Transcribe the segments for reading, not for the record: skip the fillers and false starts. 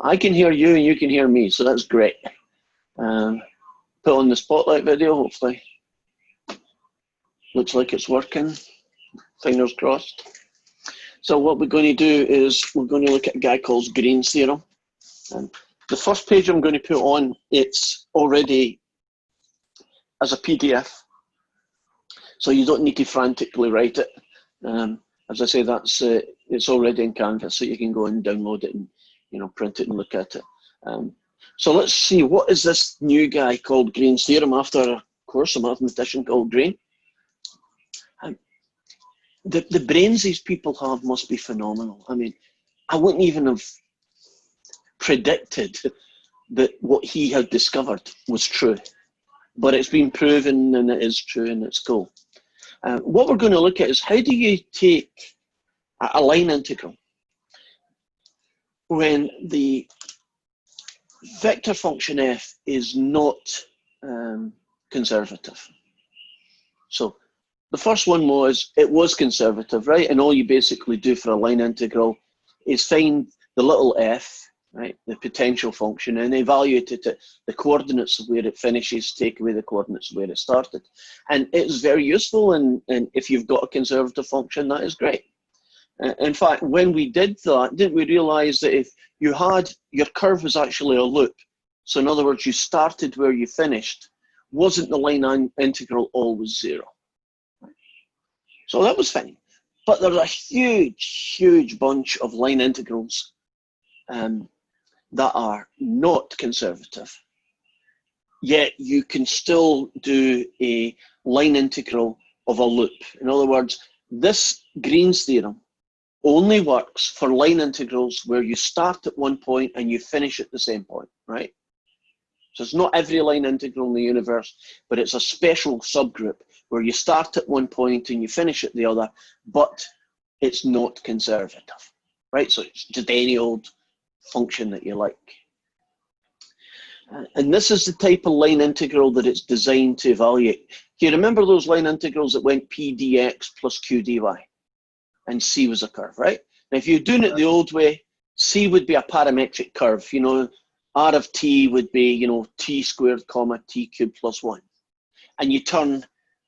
I can hear you and you can hear me, so that's great. Put on the spotlight video, hopefully. Looks like it's working. Fingers crossed. So what we're going to do is we're going to look at a guy called Green's theorem. The first page I'm going to put on, it's already as a PDF, so you don't need to frantically write it. As I say, that's it's already in Canvas, so you can go and download it and print it and look at it. So let's see, what is this new guy called Green's theorem after, of course, a mathematician called Green? The brains these people have must be phenomenal. I mean, I wouldn't even have predicted that what he had discovered was true, but it's been proven and it is true and it's cool. What we're going to look at is how do you take a line integral when the vector function f is not conservative. So the first one was, it was conservative, right? And all you basically do for a line integral is find the little f, right, the potential function, and evaluate it at the coordinates of where it finishes, take away the coordinates of where it started. And it's very useful, and if you've got a conservative function, that is great. In fact, when we did that, didn't we realize that if you had, your curve was actually a loop. So in other words, you started where you finished. Wasn't the line integral always 0? So that was fine. But there's a huge, huge bunch of line integrals that are not conservative. Yet you can still do a line integral of a loop. In other words, this Green's theorem only works for line integrals where you start at one point and you finish at the same point, right? So it's not every line integral in the universe, but it's a special subgroup where you start at one point and you finish at the other, but it's not conservative, right? So it's just any old function that you like. And this is the type of line integral that it's designed to evaluate. Do you remember those line integrals that went p dx plus q dy? And c was a curve, right? Now, if you're doing it the old way, c would be a parametric curve. R of t would be, t squared comma t cubed plus 1. And you turn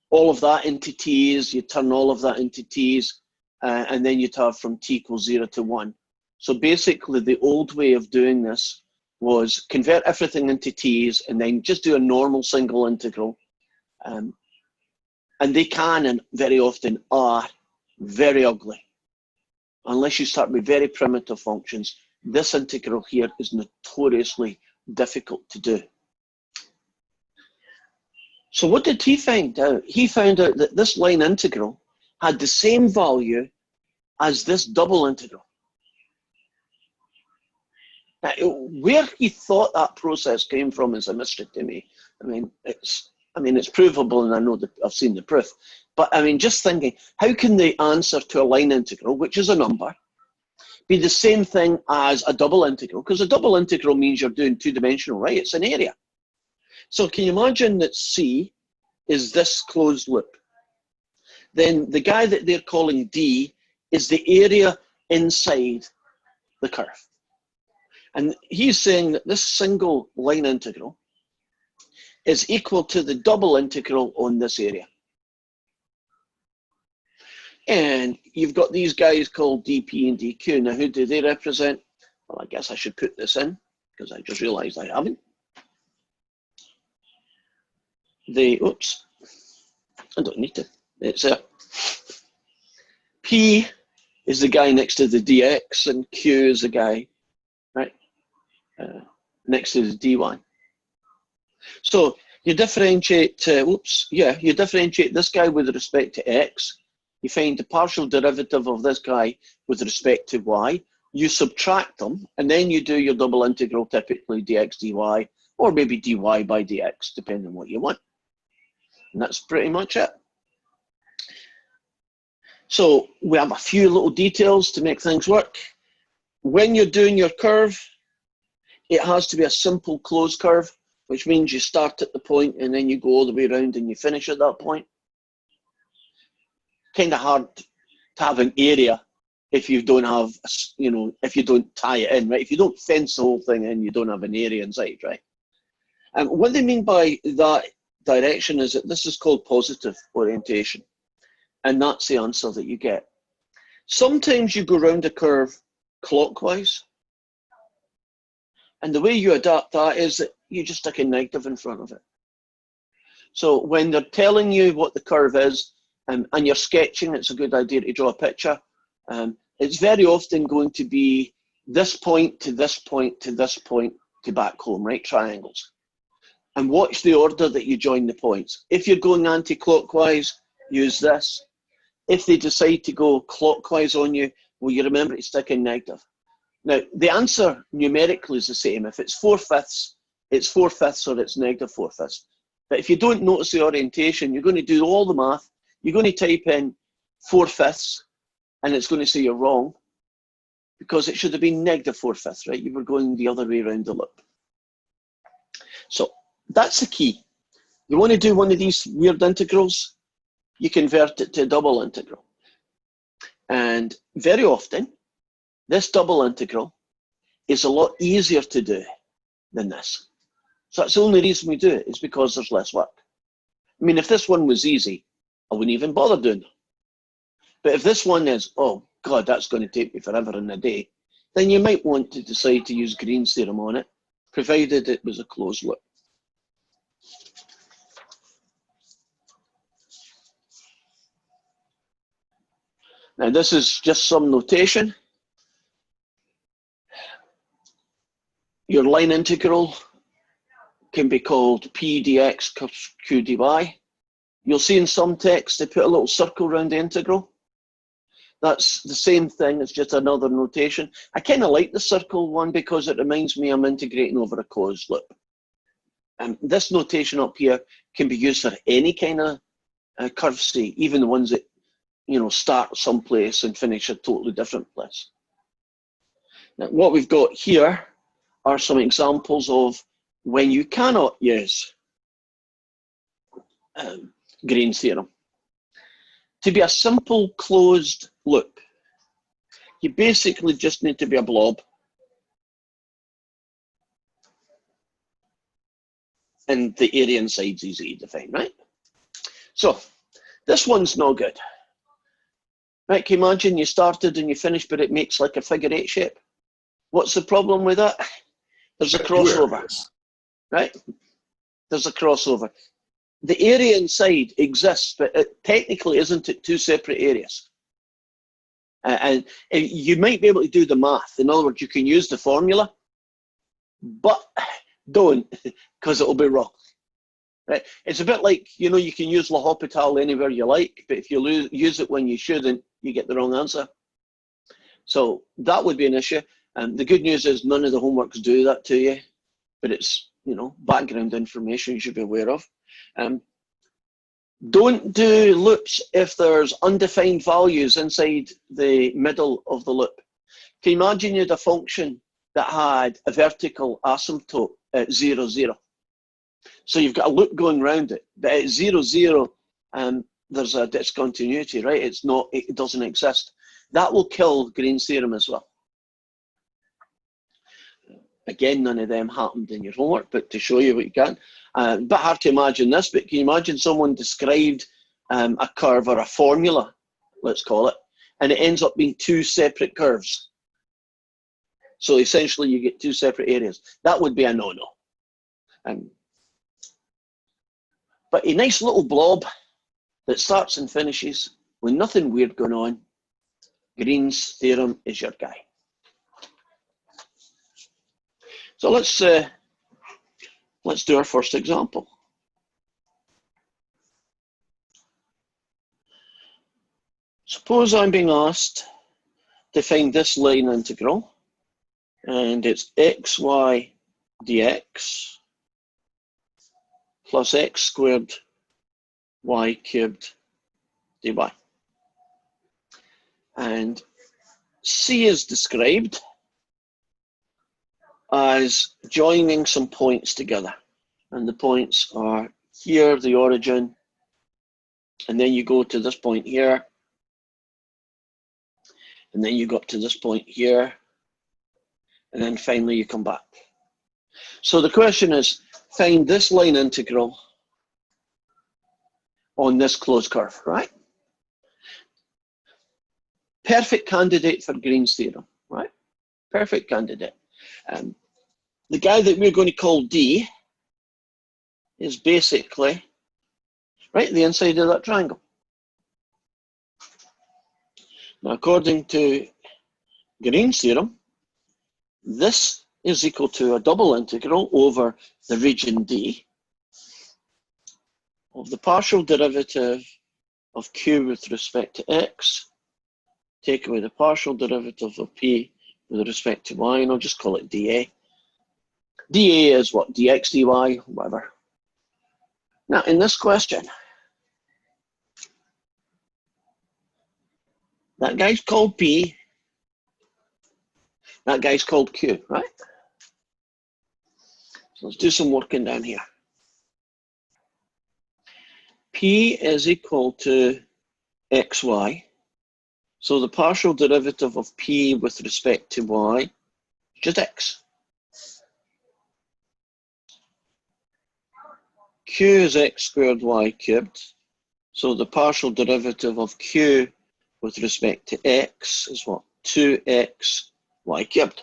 all of that into t's, you turn all of that into t's, and then you'd have from t equals 0 to 1. So basically, the old way of doing this was convert everything into t's and then just do a normal single integral. And they can, and very often are, very ugly. Unless you start with very primitive functions, this integral here is notoriously difficult to do. So what did he find out? He found out that this line integral had the same value as this double integral. Now, where he thought that process came from is a mystery to me. I mean, it's provable, and I know that I've seen the proof. But I mean, just thinking, how can the answer to a line integral, which is a number, be the same thing as a double integral? Because a double integral means you're doing two-dimensional, right? It's an area. So can you imagine that C is this closed loop? Then the guy that they're calling D is the area inside the curve. And he's saying that this single line integral is equal to the double integral on this area. And you've got these guys called dp and dq. Now, who do they represent? Well, I guess I should put this in, because I just realized I haven't. Oops, I don't need to. It's P is the guy next to the dx, and Q is the guy, right, next to the dy. So you differentiate, you differentiate this guy with respect to x. You find the partial derivative of this guy with respect to y. You subtract them, and then you do your double integral, typically dx dy, or maybe dy by dx, depending on what you want. And that's pretty much it. So we have a few little details to make things work. When you're doing your curve, it has to be a simple closed curve, which means you start at the point and then you go all the way around and you finish at that point. Kind of hard to have an area if you don't have, you know, if you don't tie it in, right? If you don't fence the whole thing in, you don't have an area inside, right? And what they mean by that direction is that this is called positive orientation. And that's the answer that you get. Sometimes you go around a curve clockwise. And the way you adapt that is that you just stick a negative in front of it. So when they're telling you what the curve is, and you're sketching, it's a good idea to draw a picture. It's very often going to be this point to this point to this point to back home, right? Triangles. And watch the order that you join the points. If you're going anti-clockwise, use this. If they decide to go clockwise on you, well, you remember to stick in negative. Now, the answer numerically is the same. If it's 4/5, it's 4/5 or it's negative 4/5. But if you don't notice the orientation, you're going to do all the math. You're going to type in 4/5 and it's going to say you're wrong because it should have been negative 4/5, right? You were going the other way around the loop. So that's the key. You want to do one of these weird integrals, you convert it to a double integral. And very often, this double integral is a lot easier to do than this. So that's the only reason we do it, is because there's less work. I mean, if this one was easy, I wouldn't even bother doing it. But if this one is, oh God, that's going to take me forever and a day, then you might want to decide to use Green's theorem on it, provided it was a closed loop. Now this is just some notation. Your line integral can be called p dx q dy. You'll see in some text they put a little circle around the integral. That's the same thing, it's just another notation. I kind of like the circle one because it reminds me I'm integrating over a closed loop. And this notation up here can be used for any kind of curve C, even the ones that, you know, start someplace and finish a totally different place. Now, what we've got here are some examples of when you cannot use Green's theorem. To be a simple closed loop, you basically just need to be a blob. And the area inside is easy to define, right? So this one's no good. Right, can you imagine you started and you finished, but it makes like a figure 8 shape? What's the problem with that? There's a crossover, right? There's a crossover. The area inside exists, but it technically isn't it two separate areas. And you might be able to do the math. In other words, you can use the formula, but don't, because it'll be wrong. Right? It's a bit like, you know, you can use L'Hopital anywhere you like, but if you use it when you shouldn't, you get the wrong answer. So that would be an issue. And the good news is none of the homeworks do that to you, but it's, you know, background information you should be aware of. Don't do loops if there's undefined values inside the middle of the loop. Can you imagine you had a function that had a vertical asymptote at 0, 0? So you've got a loop going around it, but at 0, 0, there's a discontinuity, right? It's not, it doesn't exist. That will kill Green's theorem as well. Again, none of them happened in your homework, but to show you what you can. A bit hard to imagine this, but can you imagine someone described a curve or a formula, let's call it, and it ends up being two separate curves. So essentially you get two separate areas. That would be a no-no. But a nice little blob that starts and finishes with nothing weird going on, Green's theorem is your guy. So let's do our first example. Suppose I'm being asked to find this line integral, and it's xy dx plus x squared y cubed dy. And C is described as joining some points together. And the points are here, the origin, and then you go to this point here. and then you go up to this point here, and then finally you come back. So the question is, find this line integral on this closed curve, right? Perfect candidate for Green's theorem, right? Perfect candidate. The guy that we're going to call D is basically right the inside of that triangle. Now, according to Green's theorem, this is equal to a double integral over the region D of the partial derivative of Q with respect to X, take away the partial derivative of P with respect to Y, and I'll just call it dA. dA is what? dx, dy, whatever. Now, in this question, that guy's called P, that guy's called Q, right? So let's do some working down here. P is equal to xy. So the partial derivative of P with respect to y is just x. Q is x squared y cubed. So the partial derivative of Q with respect to x is what? 2x y cubed.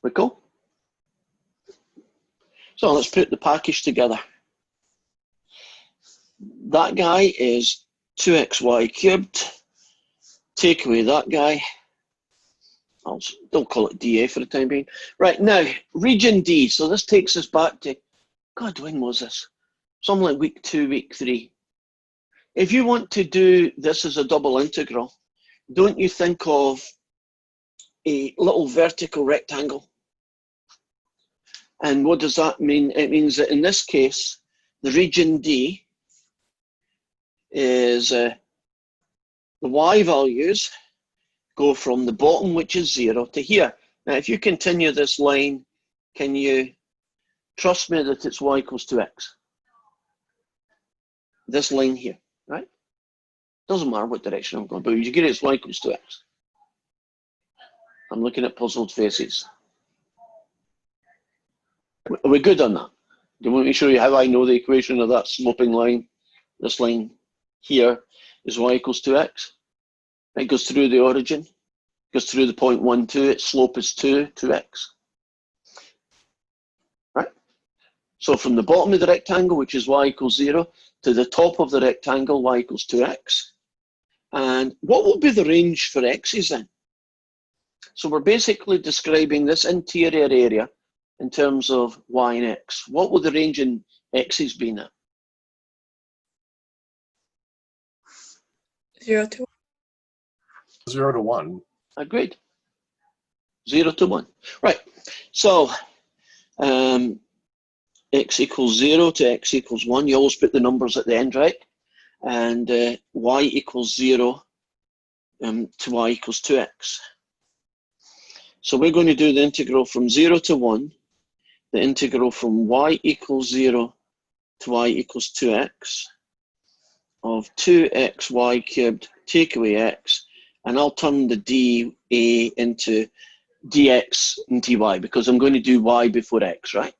We cool? So let's put the package together. That guy is 2xy cubed. Take away that guy. I'll don't call it dA for the time being. Right, now, region D. So this takes us back to, God, when was this? Something like week 2, week 3. If you want to do this as a double integral, don't you think of a little vertical rectangle? And what does that mean? It means that in this case, the region D is the y values go from the bottom, which is 0, to here. Now, if you continue this line, can you trust me that it's y equals 2x? This line here, right? Doesn't matter what direction I'm going, but you get it, it's y equals 2x. I'm looking at puzzled faces. Are we good on that? Do you want me to show you how I know the equation of that sloping line? This line here is y equals 2x. It goes through the origin, goes through the point 1, 2, its slope is 2x. Right? So from the bottom of the rectangle, which is y equals 0, to the top of the rectangle, y equals 2x. And what will be the range for x's then? So we're basically describing this interior area in terms of y and x. What will the range in x's be now? 0 to 0 to 1. Agreed. 0 to 1. Right. So x equals 0 to x equals 1. You always put the numbers at the end, right? And y equals 0 to y equals 2x. So we're going to do the integral from 0 to 1, the integral from y equals 0 to y equals 2x of 2xy cubed, take away x, and I'll turn the dA into dx and dy because I'm going to do y before x, right?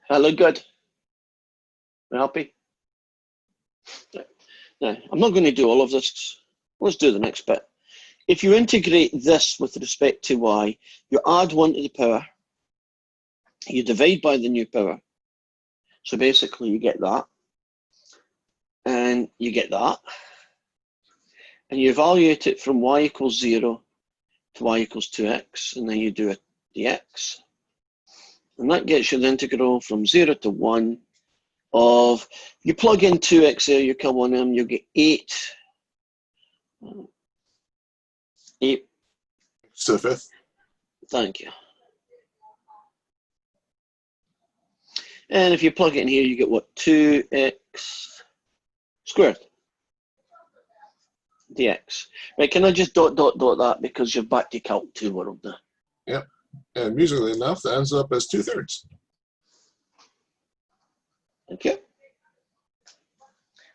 That look good? You happy? Now, I'm not going to do all of this. Let's do the next bit. If you integrate this with respect to y, you add 1 to the power, you divide by the new power. So basically you get that, and you get that, and you evaluate it from y equals 0 to y equals 2x, and then you do a dx. And that gets you the integral from 0 to 1 of, you plug in 2x there, you kill 1 of them, you get 8 to the 5th. Thank you. And if you plug it in here, you get what? 2x squared dx. Right, can I just dot that because you're back to Calc 2 world now? Yep. And musically enough, that ends up as 2/3. Thank you.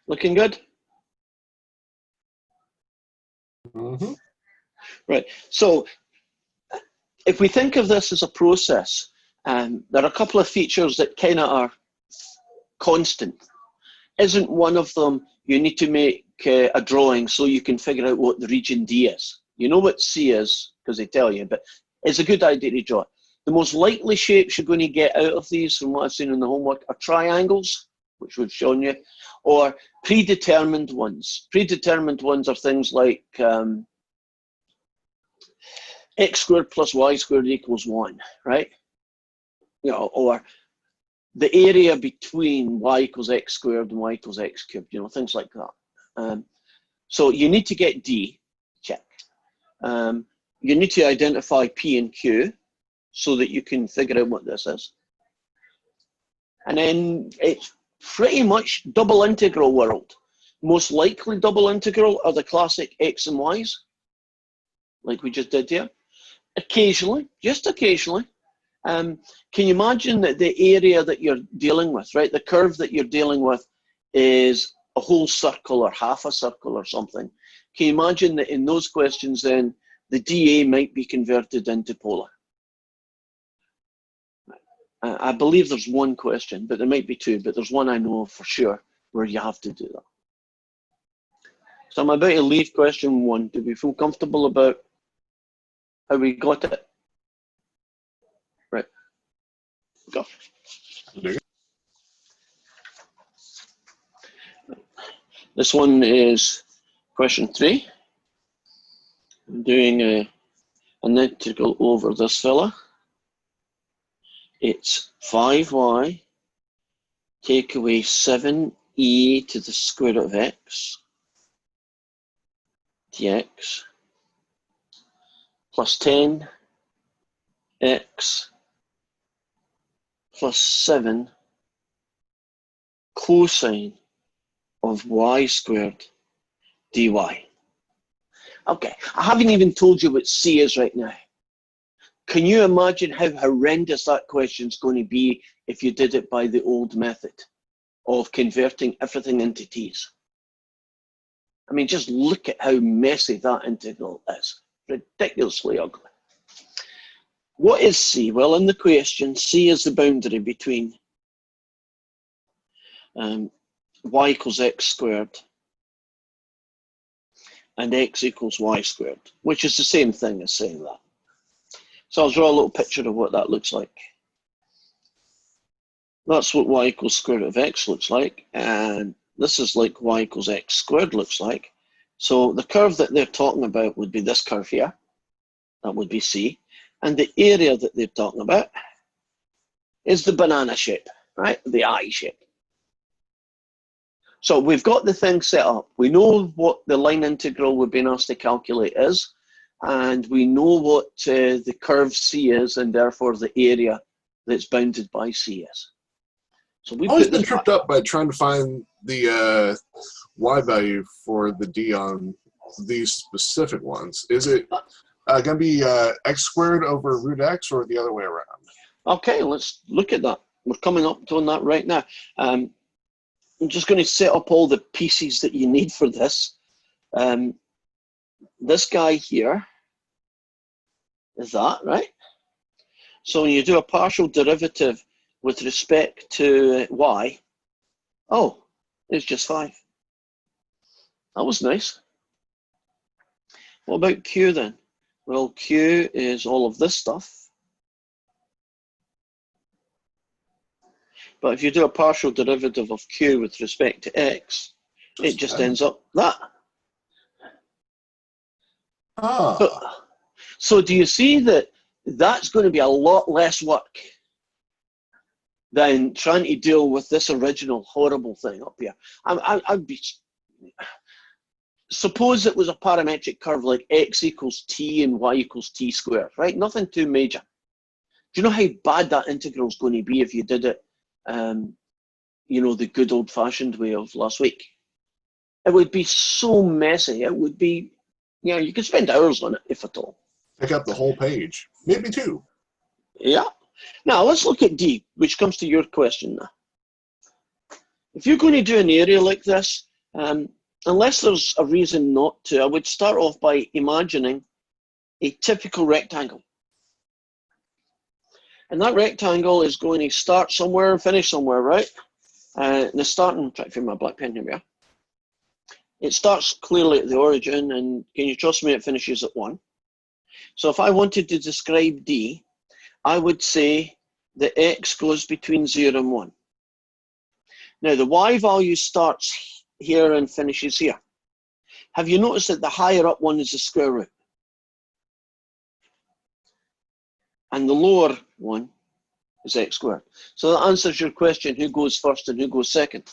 Looking good? Mm-hmm. Right. So if we think of this as a process, there are a couple of features that kind of are constant. Isn't one of them you need to make a drawing so you can figure out what the region D is? You know what C is because they tell you, but it's a good idea to draw it. The most likely shapes you're going to get out of these, from what I've seen in the homework, are triangles, which we've shown you, or predetermined ones. Predetermined ones are things like x squared plus y squared equals 1, right? You know, or the area between y equals x squared and y equals x cubed, you know, things like that. So you need to get D, check. You need to identify P and Q so that you can figure out what this is. And then it's pretty much double integral world. Most likely double integral are the classic x and y's, like we just did here. Occasionally, just occasionally, can you imagine that the area that you're dealing with, right, the curve that you're dealing with is a whole circle or half a circle or something? Can you imagine that in those questions then the dA might be converted into polar? I believe there's one question, but there might be two, but there's one I know for sure where you have to do that. So I'm about to leave question 1. Do we feel comfortable about how we got it? Right. Go. This one is question 3. I'm doing an integral over this fella. It's 5y take away 7e to the square root of x dx plus 10x plus 7 cosine of y squared dy. Okay, I haven't even told you what C is right now. Can you imagine how horrendous that question is going to be if you did it by the old method of converting everything into T's? I mean, just look at how messy that integral is. Ridiculously ugly. What is C? Well, in the question, C is the boundary between y equals x squared and x equals y squared, which is the same thing as saying that. So I'll draw a little picture of what that looks like. That's what y equals square root of x looks like, and this is like y equals x squared looks like. So the curve that they're talking about would be this curve here. That would be C. And the area that they're talking about is the banana shape, right? The eye shape. So we've got the thing set up. We know what the line integral we're being asked to calculate is, and we know what the curve C is, and therefore the area that's bounded by C is. So we I've always put been this tripped up by trying to find the y value for the D on these specific ones. Is it going to be x squared over root x or the other way around? Okay, let's look at that. We're coming up on that right now. I'm just going to set up all the pieces that you need for this. This guy here is that, right? So when you do a partial derivative with respect to y, oh, it's just 5. That was nice. What about q then? Well, q is all of this stuff. But if you do a partial derivative of q with respect to x, it just ends up that. Ah. So do you see that that's going to be a lot less work than trying to deal with this original horrible thing up here? I'd be, suppose it was a parametric curve like x equals t and y equals t squared, right? Nothing too major. Do you know how bad that integral is going to be if you did it, you know, the good old-fashioned way of last week? It would be so messy. It would be, you know, you could spend hours on it, if at all. Pick up the whole page, maybe 2. Yeah. Now let's look at D, which comes to your question now. If you're going to do an area like this, Unless there's a reason not to, I would start off by imagining a typical rectangle. And that rectangle is going to start somewhere and finish somewhere, right? And it's starting, try to find my black pen, here we are. It starts clearly at the origin, and can you trust me, it finishes at 1. So if I wanted to describe D, I would say that X goes between 0 and 1. Now the Y value starts here and finishes here. Have you noticed that the higher up one is the square root? And the lower one is X squared. So that answers your question, who goes first and who goes second.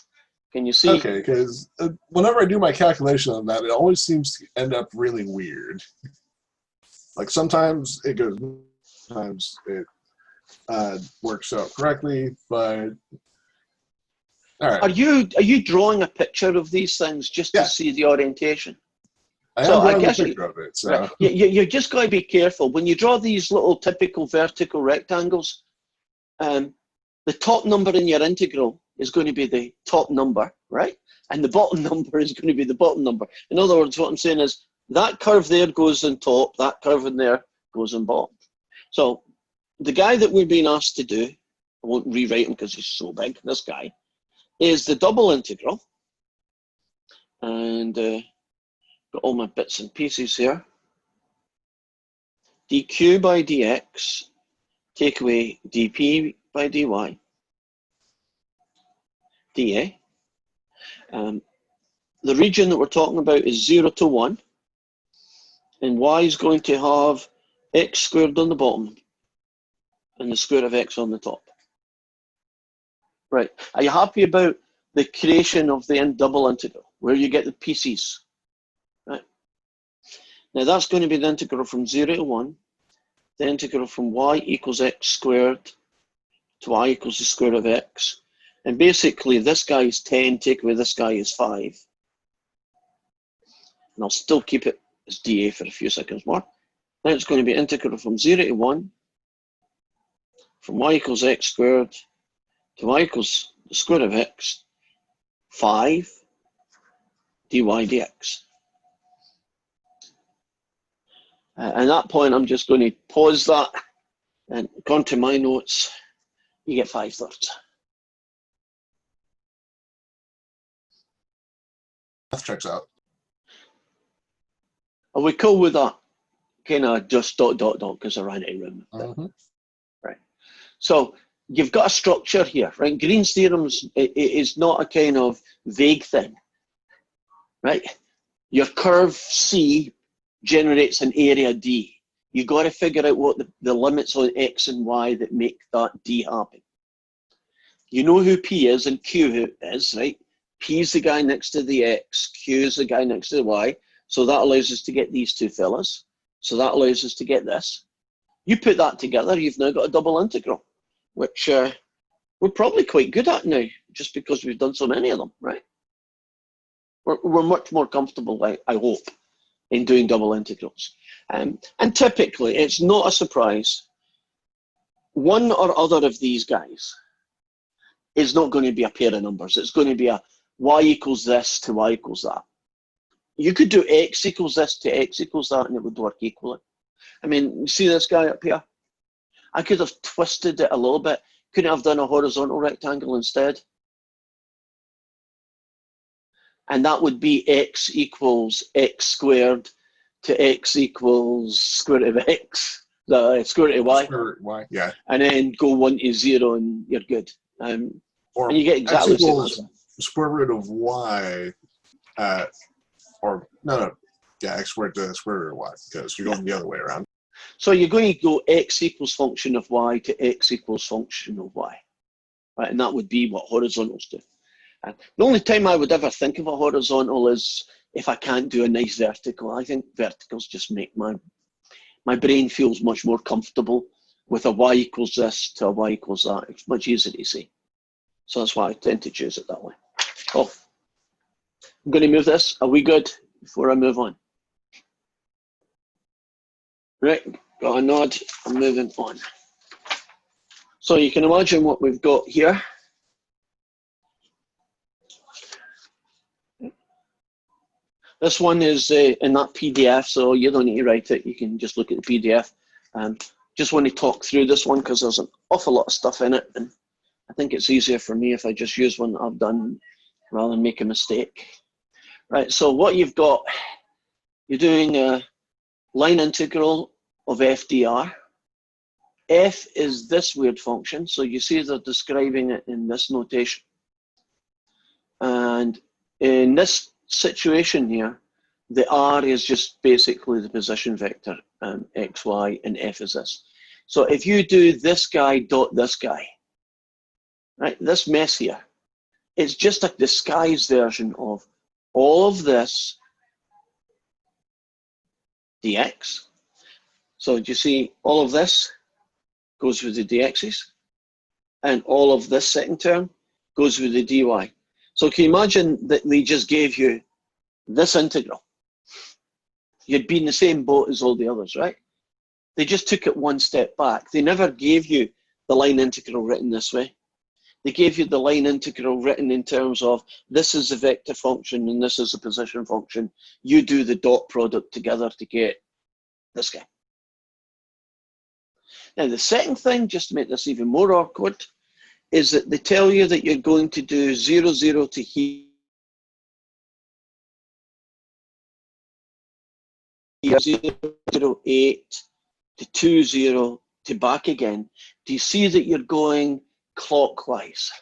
Can you see? Okay, because whenever I do my calculation on that, it always seems to end up really weird. Like sometimes it goes, sometimes it works out correctly, but all right. Are you drawing a picture of these things just to see the orientation? I am drawing a picture of it. So. Right. You just got to be careful. When you draw these little typical vertical rectangles, the top number in your integral is going to be the top number, right? And the bottom number is going to be the bottom number. In other words, what I'm saying is that curve there goes on top, that curve in there goes on bottom. So the guy that we're being asked to do, I won't rewrite him because he's so big, this guy, is the double integral. And got all my bits and pieces here. dq by dx, take away dp by dy, dA. The region that we're talking about is 0 to 1, and y is going to have x squared on the bottom and the square of x on the top. Right, are you happy about the creation of the double integral, where you get the pieces? Right. Now that's going to be the integral from 0 to 1, the integral from y equals x squared to y equals the square of x. And basically this guy is 10, take away this guy is 5. And I'll still keep it as dA for a few seconds more. Then it's going to be integral from 0 to 1, from y equals x squared to y equals the square of x, 5 dy dx. At that point, I'm just going to pause that and go on to my notes. You get 5/3. That checks out. Are we cool with that? Kind of just ... because I ran out of room. Right. So you've got a structure here, right? Green's theorem is not a kind of vague thing, right? Your curve C generates an area D. You've got to figure out what the limits on X and Y that make that D happen. You know who P is and Q is, right? P is the guy next to the X, Q is the guy next to the Y. So that allows us to get these two fellas. So that allows us to get this. You put that together, you've now got a double integral, which we're probably quite good at now, just because we've done so many of them, right? We're much more comfortable, I hope, in doing double integrals. And typically, it's not a surprise, one or other of these guys is not going to be a pair of numbers. It's going to be a y equals this to y equals that. You could do x equals this to x equals that, and it would work equally. I mean, you see this guy up here? I could have twisted it a little bit. Couldn't have done a horizontal rectangle instead? And that would be x equals x squared to x equals square root of x, the square root of y. Square root of y, yeah. And then go 1 to 0 and you're good. Or and you get exactly x equals square root of y, x squared to square root of y, because you're going the other way around. So you're going to go x equals function of y to x equals function of y, right? And that would be what horizontals do. And the only time I would ever think of a horizontal is if I can't do a nice vertical. I think verticals just make my brain feels much more comfortable with a y equals this to a y equals that. It's much easier to see. So that's why I tend to choose it that way. Oh, I'm going to move this. Are we good before I move on? Right, got a nod. I'm moving on. So you can imagine what we've got here. This one is in that PDF, so you don't need to write it. You can just look at the PDF. Just want to talk through this one because there's an awful lot of stuff in it, and I think it's easier for me if I just use one that I've done rather than make a mistake. Right, so what you've got, you're doing a line integral of FDR. F is this weird function, so you see they're describing it in this notation. And in this situation here, the R is just basically the position vector, X, Y, and F is this. So if you do this guy dot this guy, right, this mess here, it's just a disguised version of all of this dx. So do you see all of this goes with the dx's, and all of this second term goes with the dy. So can you imagine that they just gave you this integral? You'd be in the same boat as all the others, right? They just took it one step back. They never gave you the line integral written this way. They gave you the line integral written in terms of this is a vector function and this is a position function. You do the dot product together to get this guy. Now, the second thing, just to make this even more awkward, is that they tell you that you're going to do 0, 0 to here, 0, 0, 8 to 2, 0 to back again. Do you see that you're going clockwise?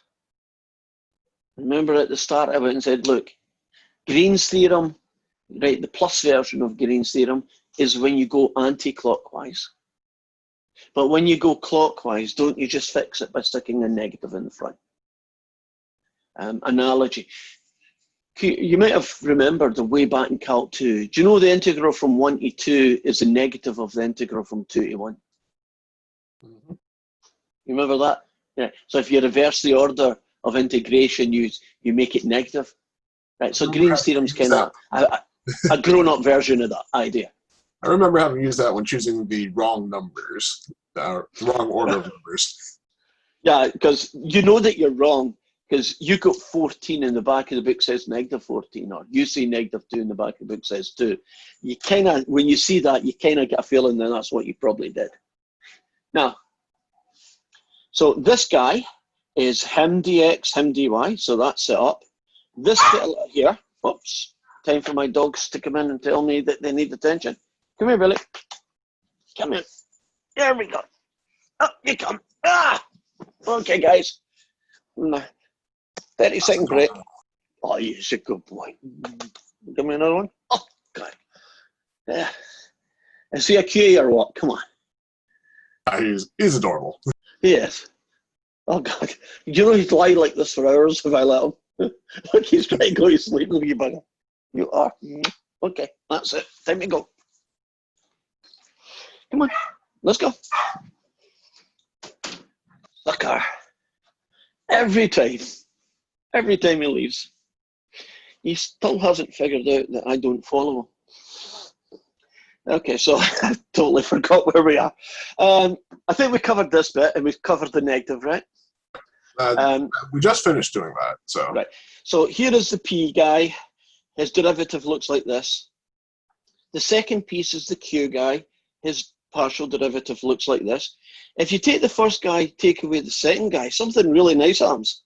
Remember at the start I went and said, look, Green's theorem, right, the plus version of Green's theorem is when you go anti-clockwise. But when you go clockwise, don't you just fix it by sticking a negative in the front? Analogy. You might have remembered the way back in Calc 2. Do you know the integral from 1 to 2 is the negative of the integral from 2 to 1? Mm-hmm. You remember that? Yeah. So if you reverse the order of integration, you make it negative. Right. So Green's theorem's kind of a grown-up version of that idea. I remember having used that when choosing the wrong numbers, wrong order of numbers. Yeah, because you know that you're wrong, because you got 14 in the back of the book says negative 14, or you see negative 2 in the back of the book says 2. You kind of, when you see that, you kind of get a feeling that that's what you probably did. Now, so this guy is him dx, him dy, so that's set up. This bit here, oops, time for my dogs to come in and tell me that they need attention. Come here, Billy. Come here. There we go. Up you come. Ah! Okay, guys. 30-second break. Oh, you're a good boy. Give me another one. Oh, God. Yeah. Is he a cutie or what? Come on. He's adorable. He is. Oh, God. You know he'd lie like this for hours if I let him. Look, he's trying to go to sleep, little you bugger. You are. Okay, that's it. Time to go. Come on, let's go. Sucker. Every time he leaves, he still hasn't figured out that I don't follow him. Okay, so I totally forgot where we are. I think we covered this bit, and we've covered the negative, right? We just finished doing that, so. Right. So here is the P guy. His derivative looks like this. The second piece is the Q guy. His partial derivative looks like this. If you take the first guy, take away the second guy, something really nice happens.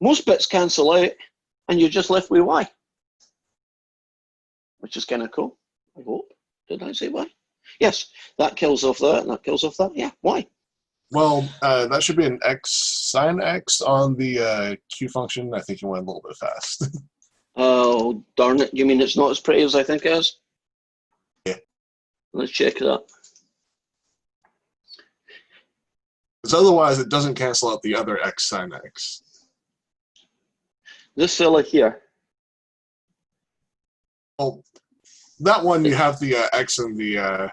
Most bits cancel out, and you're just left with Y, which is kind of cool, I hope. Did I say Y? Yes, that kills off that, and that kills off that. Yeah, Y. Well, that should be an X sine X on the Q function. I think you went a little bit fast. Oh, darn it. You mean it's not as pretty as I think it is? Yeah. Let's check that. Because otherwise it doesn't cancel out the other X sine X. This fella here. Well, that one you have the X and the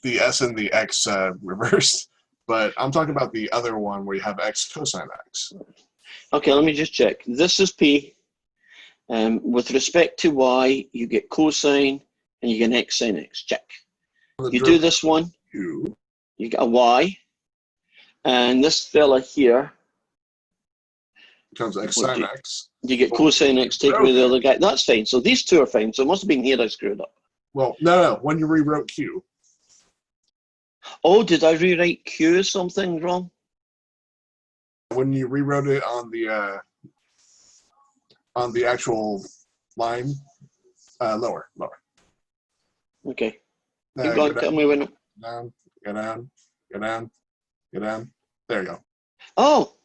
S and the X reversed. But I'm talking about the other one where you have X cosine X. Okay, let me just check. This is P. With respect to Y, you get cosine and you get X sine X. Check. You do this one, you get a Y. And this fella here, becomes x sine x. You get cosine x, take away the other guy. That's fine. So these two are fine. So it must have been here I screwed up. Well, no, when you rewrote q. Oh, did I rewrite q as something wrong? When you rewrote it on the actual line, lower. Okay. Keep going. Tell me when. Down, go down, go down, go down. There you go. Oh.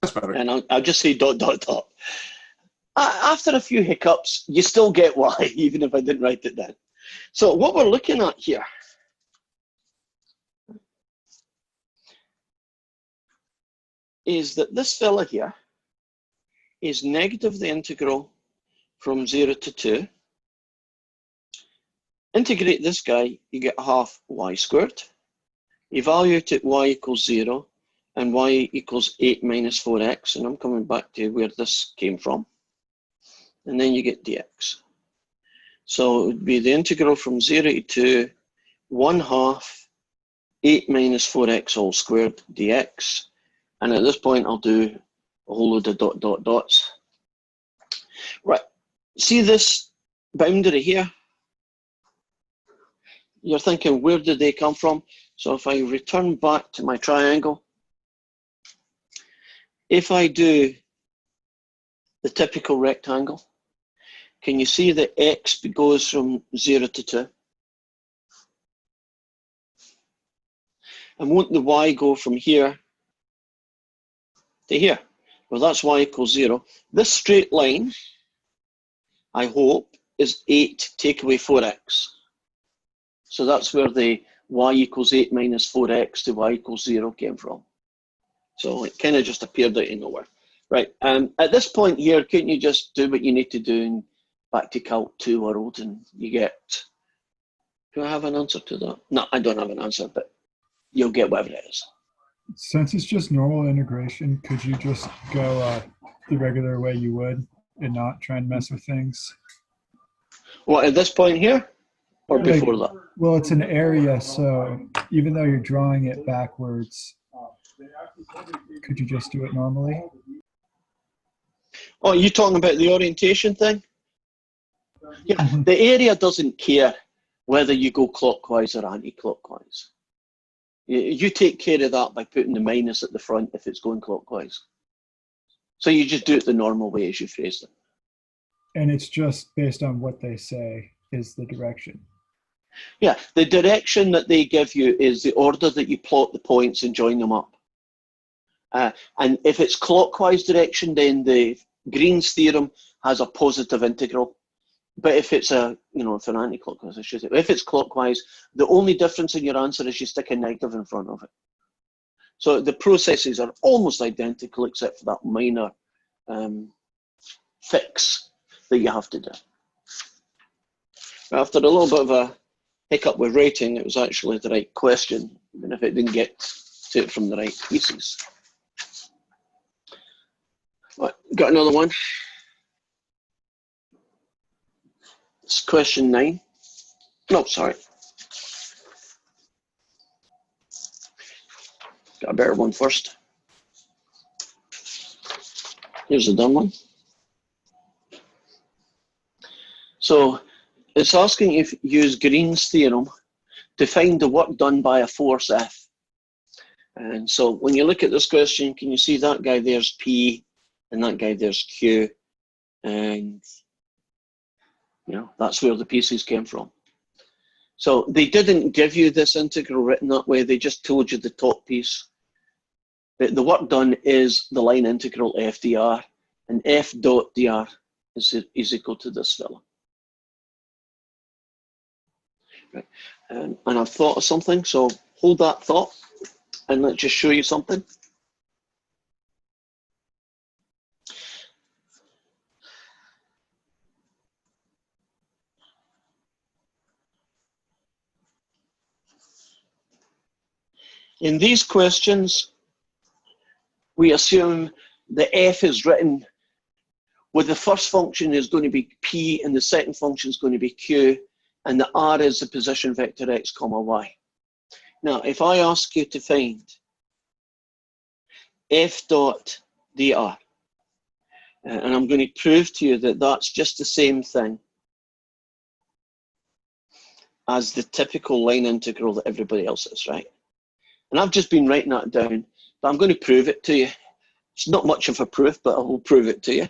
That's better. And I'll just say ... After a few hiccups, you still get y, even if I didn't write it down. So what we're looking at here is that this fella here is negative the integral from 0 to 2. Integrate this guy, you get half y squared. Evaluate at y equals 0 and y equals 8 minus 4x, and I'm coming back to where this came from. And then you get dx. So it would be the integral from 0 to 2, 1/2 8 minus 4x all squared dx. And at this point, I'll do a whole load of dots. Right, see this boundary here? You're thinking, where did they come from? So if I return back to my triangle, if I do the typical rectangle, can you see that x goes from 0 to 2? And won't the y go from here to here? Well, that's y equals 0. This straight line, I hope, is 8 take away 4x. So that's where the y equals 8 minus 4x to y equals 0 came from. So it kind of just appeared out of nowhere. Right, at this point here, couldn't you just do what you need to do and back to Calc 2 world, and you get... Do I have an answer to that? No, I don't have an answer, but you'll get whatever it is. Since it's just normal integration, could you just go the regular way you would and not try and mess with things? What, at this point here? Or before that? Well, it's an area, so even though you're drawing it backwards, could you just do it normally? Oh, are you talking about the orientation thing? Yeah, the area doesn't care whether you go clockwise or anti-clockwise. You take care of that by putting the minus at the front if it's going clockwise. So you just do it the normal way as you phrased it. And it's just based on what they say is the direction. Yeah, the direction that they give you is the order that you plot the points and join them up. And if it's clockwise direction, then the Green's theorem has a positive integral. But if it's if an anti-clockwise, I should say, if it's clockwise, the only difference in your answer is you stick a negative in front of it. So the processes are almost identical except for that minor fix that you have to do. After a little bit of a hiccup with writing, it was actually the right question, even if it didn't get to it from the right pieces. Right, got another one. It's question 9. No, sorry. Got a better one first. Here's the done one. So it's asking if you use Green's theorem to find the work done by a force F. And so when you look at this question, can you see that guy there's P and that guy there's Q, and that's where the pieces came from. So they didn't give you this integral written that way, they just told you the top piece. But the work done is the line integral f dr, and f dot dr is equal to this fella. Right. And I've thought of something, so hold that thought and let's just show you something. In these questions, we assume the f is written with the first function is going to be p and the second function is going to be q, and the r is the position vector x comma y. Now, if I ask you to find f dot dr, and I'm going to prove to you that that's just the same thing as the typical line integral that everybody else is, right? And I've just been writing that down, but I'm going to prove it to you. It's not much of a proof, but I will prove it to you.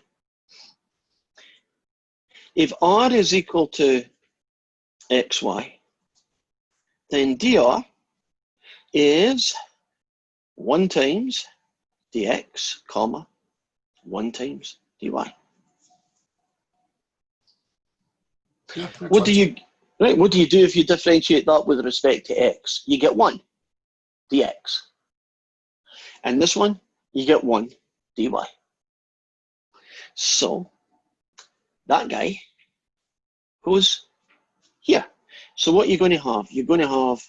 If r is equal to xy, then dr is 1 times dx, comma, 1 times dy. Yeah, What do you do if you differentiate that with respect to x? You get 1 dx. And this one, you get 1 dy. So that guy goes here. So what you're going to have, you're going to have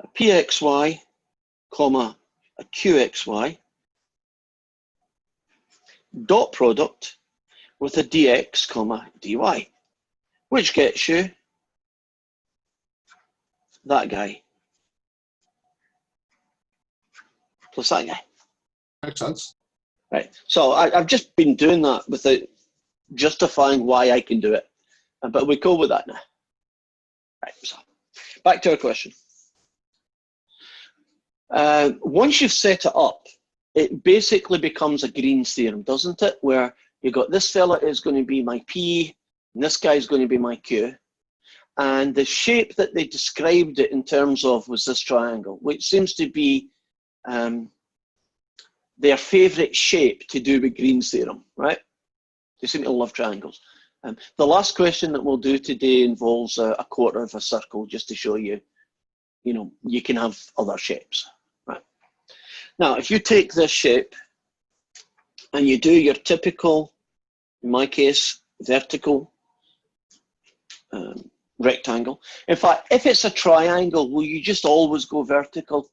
a pxy, comma, a qxy, dot product with a dx, comma, dy, which gets you that guy plus that guy. Makes sense. Right. So I've just been doing that without justifying why I can do it. But we go with that now. Right. So back to our question. Once you've set it up, it basically becomes a Green's theorem, doesn't it? Where you got this fella is going to be my P, and this guy is going to be my Q. And the shape that they described it in terms of was this triangle, which seems to be their favorite shape to do with Green's theorem, right? They seem to love triangles. The last question that we'll do today involves a quarter of a circle, just to show you, you can have other shapes, right? Now, if you take this shape and you do your typical, in my case, vertical rectangle. In fact, if it's a triangle, will you just always go vertical?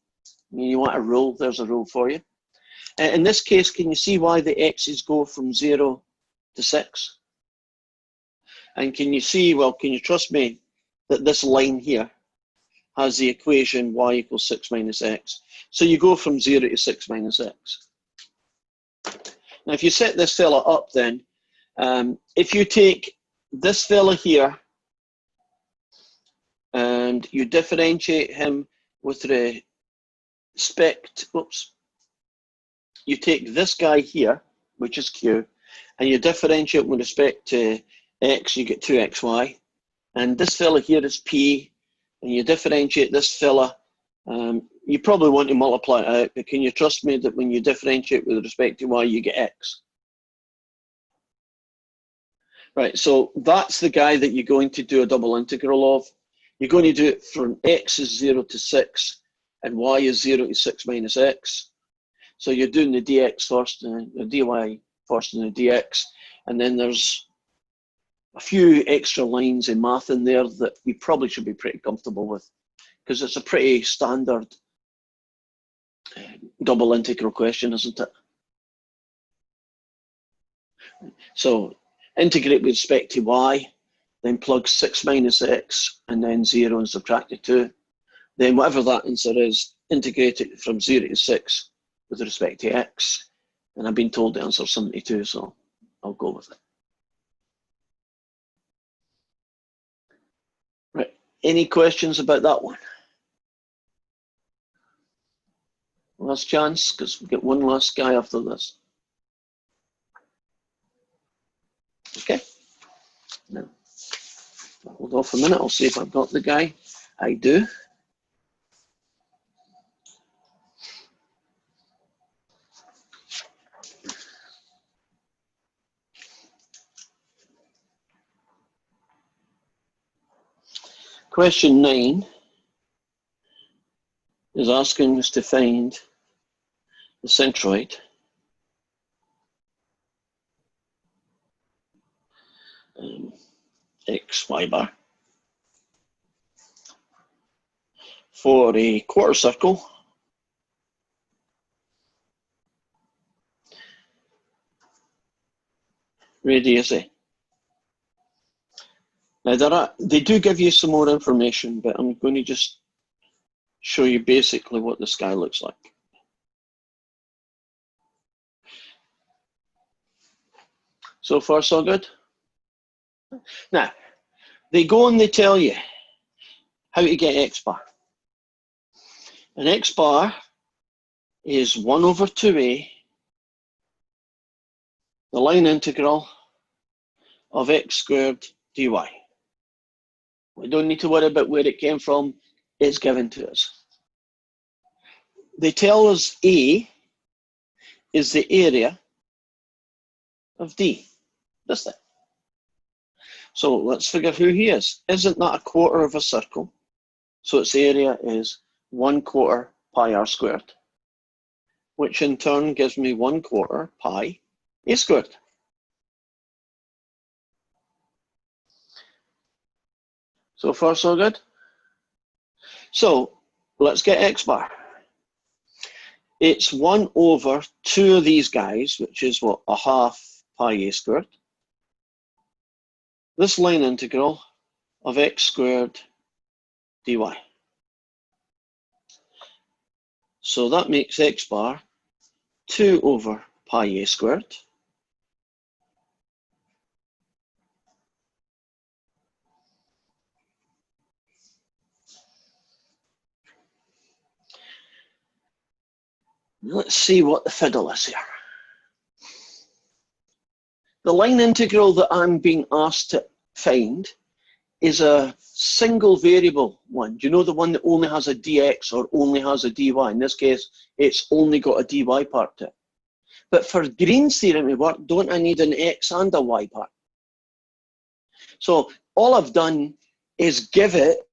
I mean, you want a rule, there's a rule for you. In this case, can you see why the x's go from 0 to 6? And can you see, well, can you trust me that this line here has the equation y equals 6 minus x? So you go from 0 to 6 minus x. Now, if you set this fella up then, if you take this fella here and you differentiate him with respect, you take this guy here, which is q, and you differentiate with respect to x, you get 2xy. And this fella here is p, and you differentiate this fella. You probably want to multiply it out, but can you trust me that when you differentiate with respect to y, you get x? Right, so that's the guy that you're going to do a double integral of. You're going to do it from x is 0 to 6, and y is 0 to 6 minus x. So you're doing the dx first, and the dy first, and the dx, and then there's a few extra lines in math in there that we probably should be pretty comfortable with, because it's a pretty standard double integral question, isn't it? So integrate with respect to y, then plug 6 minus x, and then 0 and subtract the 2. Then whatever that answer is, integrate it from 0 to 6 with respect to x. And I've been told the answer is 72, so I'll go with it. Right, any questions about that one? Last chance, because we get one last guy after this. Okay. Now, hold off a minute, I'll see if I've got the guy. I do. Question 9 is asking us to find the centroid x, y bar for a quarter circle radius A. Now they do give you some more information, but I'm going to just show you basically what the sky looks like. So far, so good? Now, they go and they tell you how to get x bar. And x bar is 1 over 2a, the line integral of x squared dy. We don't need to worry about where it came from. It's given to us. They tell us A is the area of D. This thing. So let's figure who he is. Isn't that a quarter of a circle? So its area is 1/4 pi r squared, which in turn gives me 1/4 pi a squared. So far, so good? So let's get x bar. It's 1 over 2 of these guys, which is what, 1/2 pi a squared. This line integral of x squared dy. So that makes x bar 2 over pi a squared. Let's see what the fiddle is here. The line integral that I'm being asked to find is a single variable one. Do you know the one that only has a dx or only has a dy? In this case, it's only got a dy part to it. But for Green's theorem to work, don't I need an x and a y part? So all I've done is give it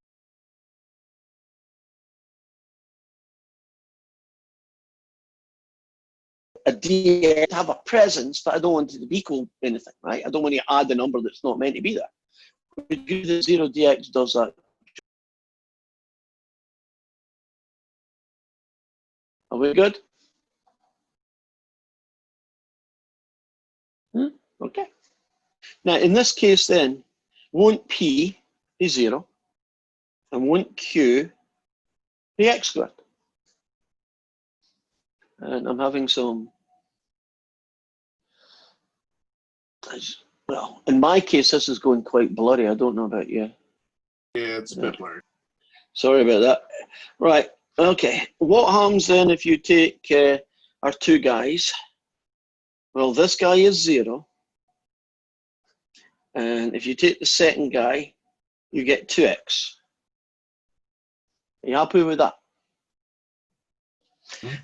a dx to have a presence, but I don't want it to be equal to anything, right? I don't want to add a number that's not meant to be there. The 0 dx does that. Are we good? Okay. Now, in this case then, won't P be 0 and won't Q be x squared? And I'm having some, well, in my case, this is going quite blurry. I don't know about you. Yeah, it's a bit blurry. Sorry about that. Right, okay. What happens then if you take our two guys? Well, this guy is 0. And if you take the second guy, you get 2x. Are you happy with that?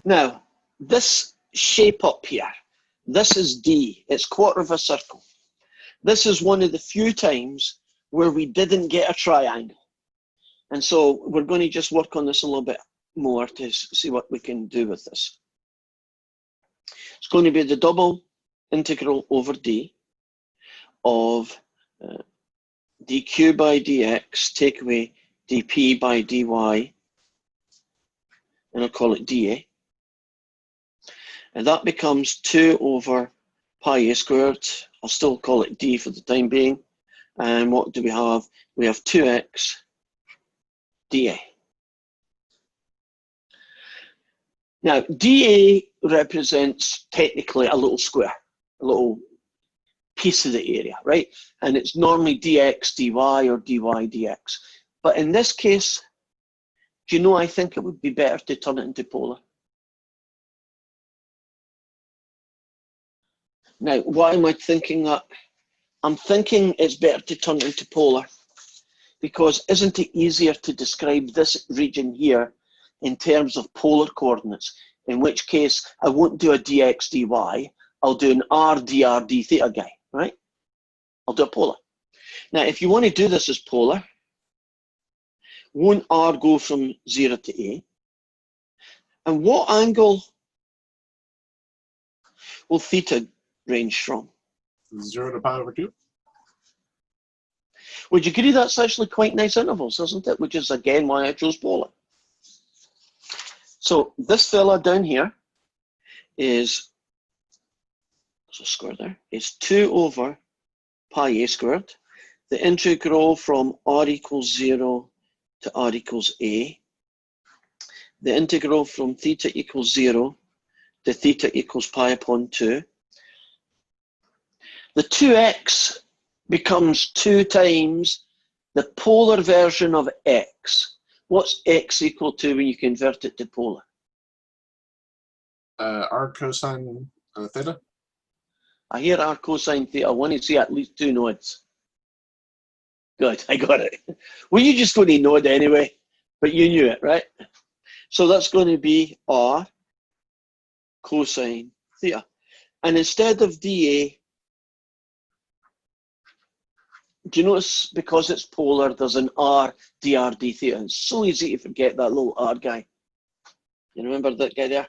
Now, this shape up here, this is D. It's quarter of a circle. This is one of the few times where we didn't get a triangle. And so we're going to just work on this a little bit more to see what we can do with this. It's going to be the double integral over D of dq by dx, take away dp by dy, and I'll call it dA. And that becomes 2 over pi a squared. I'll still call it d for the time being. And what do we have? We have 2x dA. Now, dA represents technically a little square, a little piece of the area, right? And it's normally dx dy or dy dx. But in this case, do you know, I think it would be better to turn it into polar. Now, why am I thinking that? I'm thinking it's better to turn it into polar because isn't it easier to describe this region here in terms of polar coordinates, in which case I won't do a dx dy, I'll do an r dr d theta guy, right? I'll do a polar. Now, if you want to do this as polar, won't r go from 0 to a? And what angle will theta range from? 0 to pi over 2. Would you agree that's actually quite nice intervals, isn't it? Which is again why I chose polar. So this fella down here is, there's a square there, is 2 over pi a squared. the integral from r equals 0 to r equals a, the integral from theta equals 0 to theta equals pi upon 2. The 2x becomes 2 times the polar version of x. What's x equal to when you convert it to polar? R cosine theta. I hear r cosine theta. I want to see at least 2 nodes. Good, I got it. Well, you just going to node anyway, but you knew it, right? So that's going to be r cosine theta. And instead of dA, do you notice because it's polar, there's an r dr d theta? It's so easy to forget that little r guy. You remember that guy there?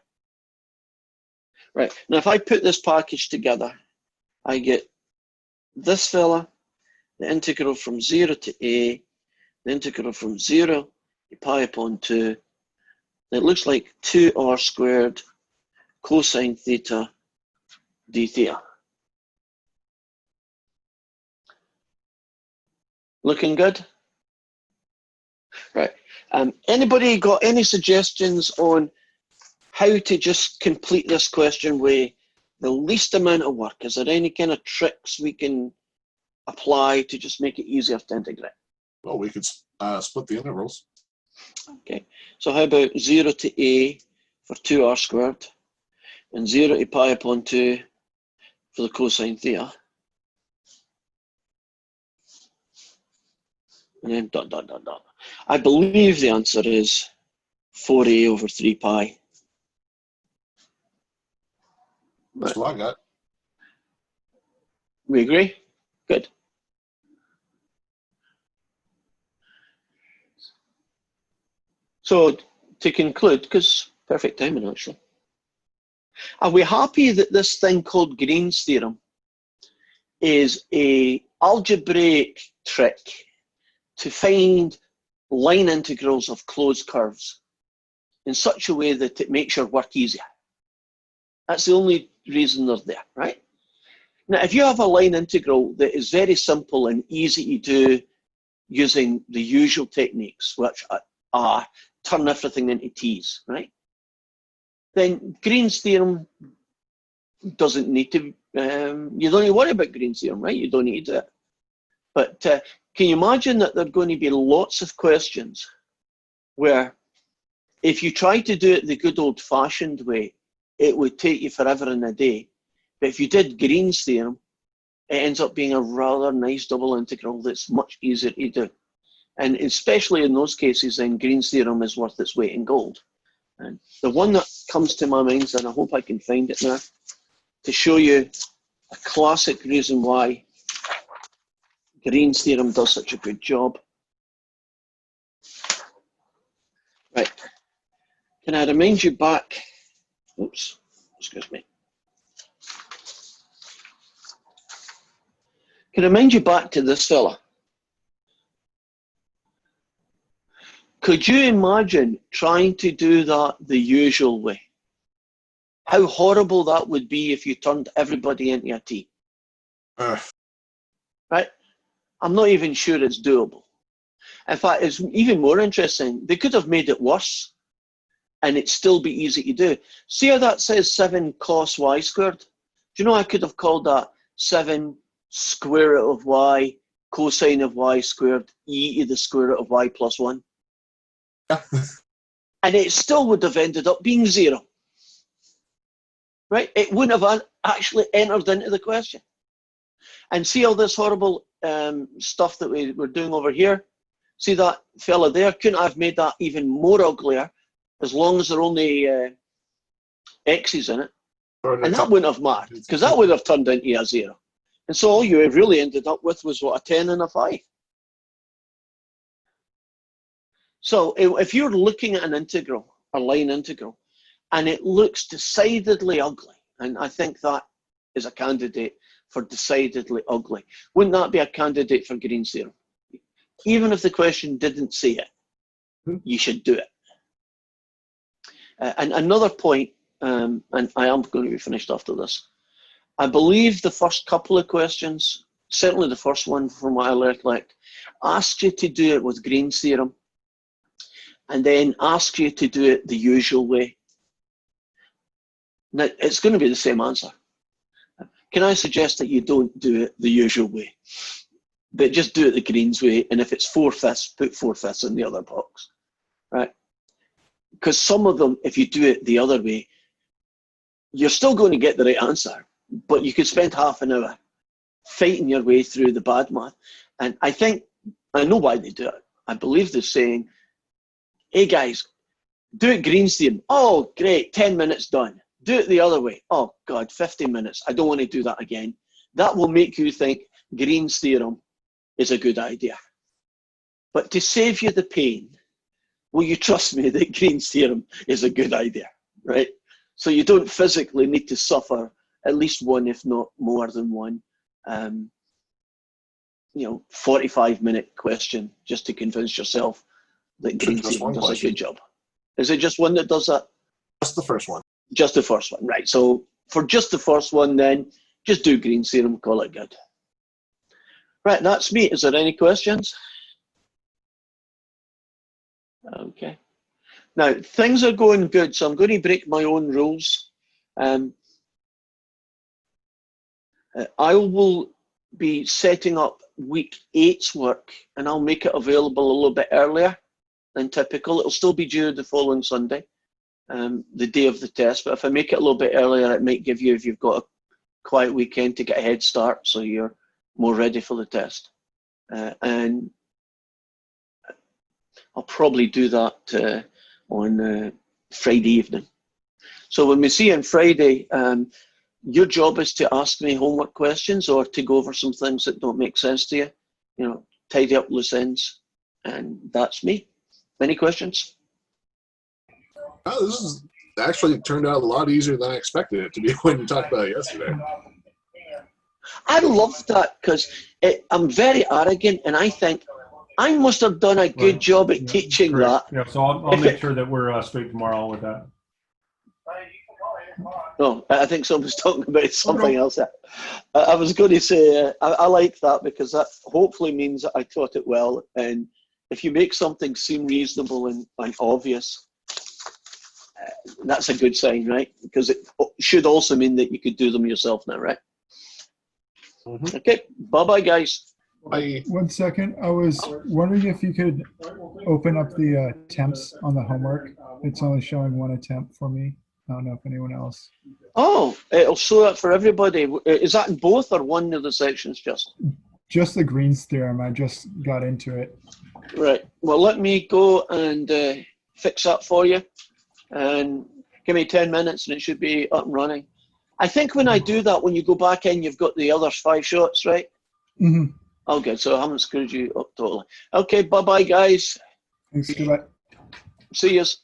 Right, now if I put this package together, I get this fella, the integral from 0 to a, the integral from 0 to pi upon 2. It looks like 2r squared cosine theta d theta. Looking good? Right. Anybody got any suggestions on how to just complete this question with the least amount of work? Is there any kind of tricks we can apply to just make it easier to integrate? Well, we could split the integrals. Okay, so how about 0 to a for 2r squared and 0 to pi upon 2 for the cosine theta, and then dot dot dot dot. I believe the answer is 4a over 3 pi. That's what I got. We agree? Good. So to conclude, because perfect timing actually, are we happy that this thing called Green's theorem is a algebraic trick to find line integrals of closed curves in such a way that it makes your work easier? That's the only reason they're there, right? Now, if you have a line integral that is very simple and easy to do using the usual techniques, which are turn everything into t's, right? Then Green's theorem doesn't need to, you don't need to worry about Green's theorem, right? You don't need to do it. But can you imagine that there are going to be lots of questions where if you try to do it the good old-fashioned way, it would take you forever and a day. But if you did Green's theorem, it ends up being a rather nice double integral that's much easier to do. And especially in those cases, then Green's theorem is worth its weight in gold. And the one that comes to my mind, and I hope I can find it now, to show you a classic reason why Green's theorem does such a good job. Right. Can I remind you back? Oops, excuse me. Can I remind you back to this fella? Could you imagine trying to do that the usual way? How horrible that would be if you turned everybody into a T. Right? I'm not even sure it's doable. In fact, it's even more interesting. They could have made it worse and it'd still be easy to do. See how that says 7 cos y squared? Do you know I could have called that 7 square root of y cosine of y squared e to the square root of y plus 1? And it still would have ended up being 0. Right? It wouldn't have actually entered into the question. And see all this horrible stuff that we're doing over here? See that fella there? Couldn't I have made that even more uglier as long as there are only x's in it? And that wouldn't have mattered because that would have turned into a 0. And so all you really ended up with was what, a 10 and a 5. So if you're looking at an integral, a line integral, and it looks decidedly ugly, and I think that is a candidate for decidedly ugly, wouldn't that be a candidate for Green's theorem? Even if the question didn't say it, you should do it. And another point, and I am going to be finished after this, I believe the first couple of questions certainly the first one from what I recollect, asked you to do it with Green's theorem, and then asked you to do it the usual way. Now, it's going to be the same answer. Can I suggest that you don't do it the usual way, but just do it the Green's way, and if it's 4/5, put 4/5 in the other box, right? Because some of them, if you do it the other way, you're still going to get the right answer, but you could spend half an hour fighting your way through the bad math. And I know why they do it. I believe they're saying, hey guys, do it Green's theorem. Oh, great, 10 minutes done. Do it the other way. Oh God, 50 minutes. I don't want to do that again. That will make you think Green's theorem is a good idea. But to save you the pain, will you trust me that Green's theorem is a good idea, right? So you don't physically need to suffer at least one, if not more than one, 45-minute question just to convince yourself that Green's theorem does a good job. Is it just one that does that? Just the first one. Just the first one, right. So for just the first one, then just do Green's theorem, call it good. Right, that's me. Is there any questions? Okay. Now, things are going good, so I'm going to break my own rules. I will be setting up week 8's work, and I'll make it available a little bit earlier than typical. It'll still be due the following Sunday, the day of the test, but if I make it a little bit earlier, it might give you, if you've got a quiet weekend, to get a head start so you're more ready for the test. And I'll probably do that on Friday evening. So when we see you on Friday, your job is to ask me homework questions or to go over some things that don't make sense to you, tidy up loose ends, and that's me. Any questions? Oh, this is actually turned out a lot easier than I expected it to be when you talked about it yesterday. I love that because I'm very arrogant, and I think I must have done a good job at teaching that. Yeah, so I'll make sure that we're straight tomorrow with that. No, I think someone's talking about something else. I was going to say, I like that because that hopefully means that I taught it well. And if you make something seem reasonable and obvious, that's a good sign, right? Because it should also mean that you could do them yourself now, right? Mm-hmm. Okay, bye-bye, guys. Bye. 1 second. I was wondering if you could open up the attempts on the homework. It's only showing one attempt for me. I don't know if anyone else. Oh, it'll show that for everybody. Is that in both or one of the sections just? Just the Green's theorem. I just got into it. Right. Well, let me go and fix that for you. And give me 10 minutes and it should be up and running. I think when I do that, when you go back in, you've got the other 5 shots, right? Mm-hmm. Oh, good. So I haven't screwed you up totally. Okay, bye-bye, guys. Thanks. Goodbye. See yous.